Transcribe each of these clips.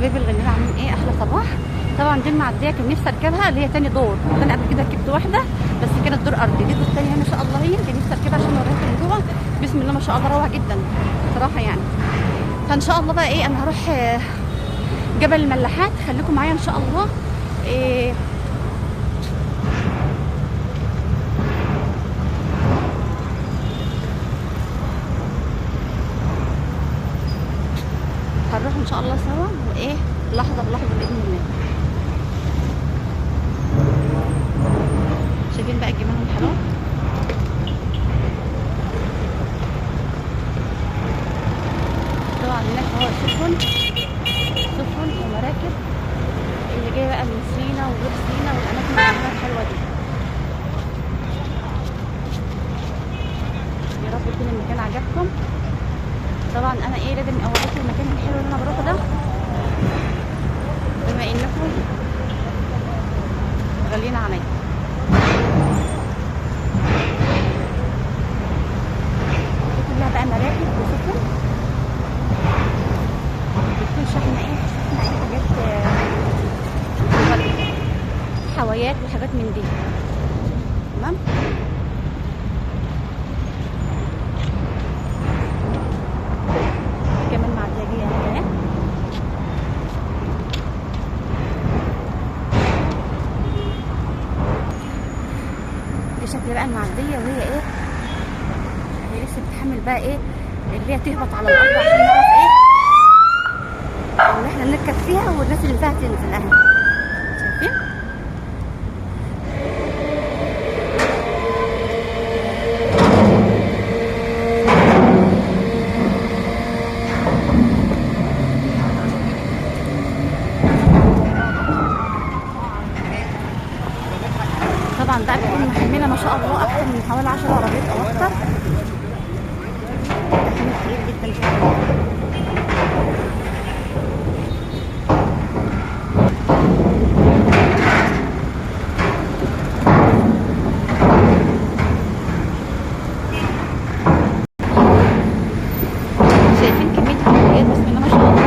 حبايبي الغاليين عاملين ايه؟ احلى صباح. طبعا دي المعديه كان نفسي اركبها اللي هي تاني دور، انا قبل كده ركبت واحده بس كانت دور ارضي، دي الدور الثانيه ما شاء الله هي كان نفسي اركبها عشان اوريها من جوه. بسم الله ما شاء الله روعه جدا صراحه يعني. فان شاء الله بقى ايه انا هروح جبل الملاحات، خليكم معايا ان شاء الله. إيه هنروح ان شاء الله سوا وايه لحظه بلحظه باذن الله. شايفين بقى الجمال الحلوه. طبعا هناك هو سفن ومراكب اللي جايه بقى من سينا وغير سينا والاماكن الجميله الحلوه دي. يا رب يكون المكان عجبكم. طبعا انا ايه لازم اوريكم المكان الحلو اللي انا بروحه ده بما انكم غاليين عليا. دي كلها بقى مراكب وسفن بتكون شحنه ايه حاجات حوايات وحاجات من دي. تمام. كمان معديه هنا دي شكل بقى المعديه وهي ايه هي لسه بتحمل بقى ايه اللي هي تهبط على الارض عشان نعرف ايه اللي احنا نركب فيها والناس اللي فيها تنزل اهي. شايفين؟ طبعا بقى بتكون محمله ما شاء الله اكتر من حوالي 10 عربيات او اكتر. تحميل كبير جدا جدا. شايفين كميه العربيات بسم الله ما شاء الله.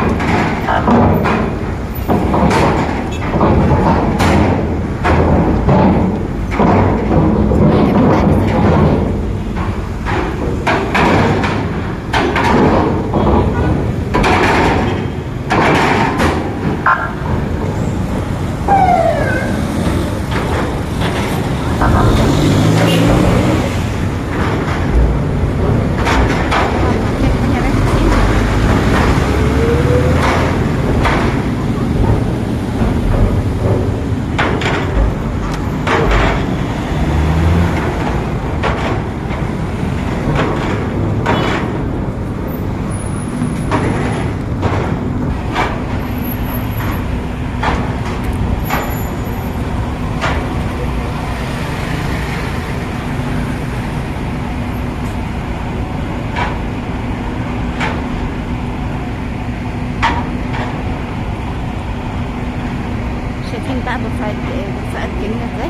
شايفين بقى برفقات جميله ازاي.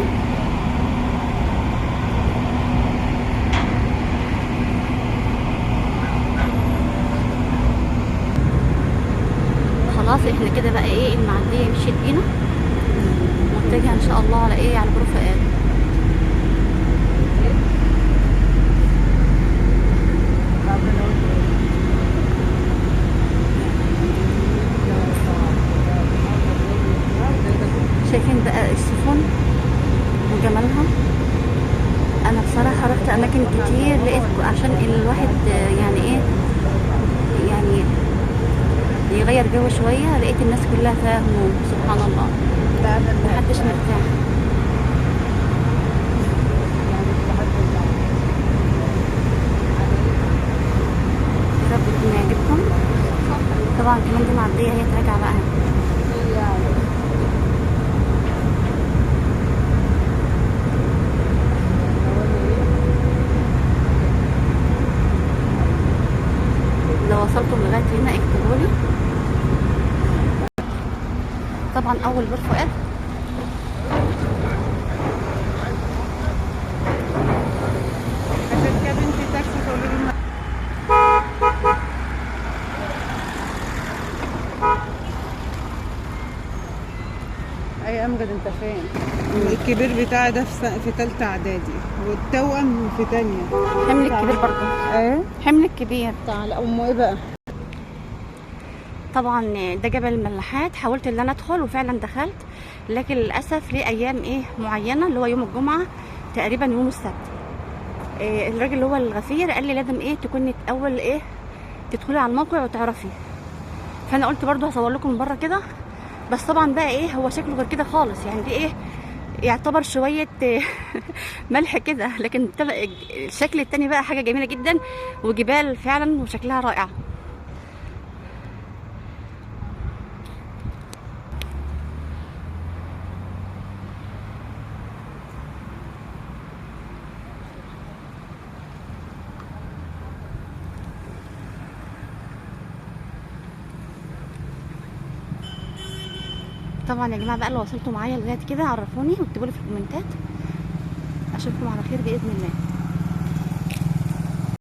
خلاص احنا كده بقى ايه المعديه مشيت بينا متجهه ان شاء الله على ايه على برفقات. شايفين بقى السفن وجمالها. انا بصراحه رحت اماكن كتير لقيت عشان الواحد يعني ايه يعني يغير جو شويه لقيت الناس كلها فيها هموم سبحان الله محدش مرتاح. يا رب يكون يعجبكم. طبعا كمان دي معديه هي تراجع بقى. لو وصلتم لغايه هنا اكتبوا لي. طبعا اول برفقات اي امجد انت فين؟ الكبير بتاعي ده في تالتة اعدادي، والتوأم في تانية. حمل الكبير برضه. ايه حمل الكبير. تعالى امه ايه بقى. طبعا ده جبل الملاحات، حاولت ان انا ادخل وفعلا دخلت، لكن للاسف ليه ايام ايه معينه، اللي هو يوم الجمعه تقريبا يوم السبت. الراجل اللي هو الغفير قال لي لازم ايه تكوني اول ايه تدخلي على الموقع وتعرفي. فانا قلت برضو هصور لكم من بره كده، بس طبعا بقى ايه هو شكله غير كده خالص، يعني دي ايه يعتبر شويه ملح كده، لكن الشكل التاني بقى حاجه جميله جدا، وجبال فعلا وشكلها رائع. طبعا يا جماعه بقى لو وصلتوا معايا لغايه كده عرفوني واكتبوا لي في الكومنتات، اشوفكم على خير باذن الله.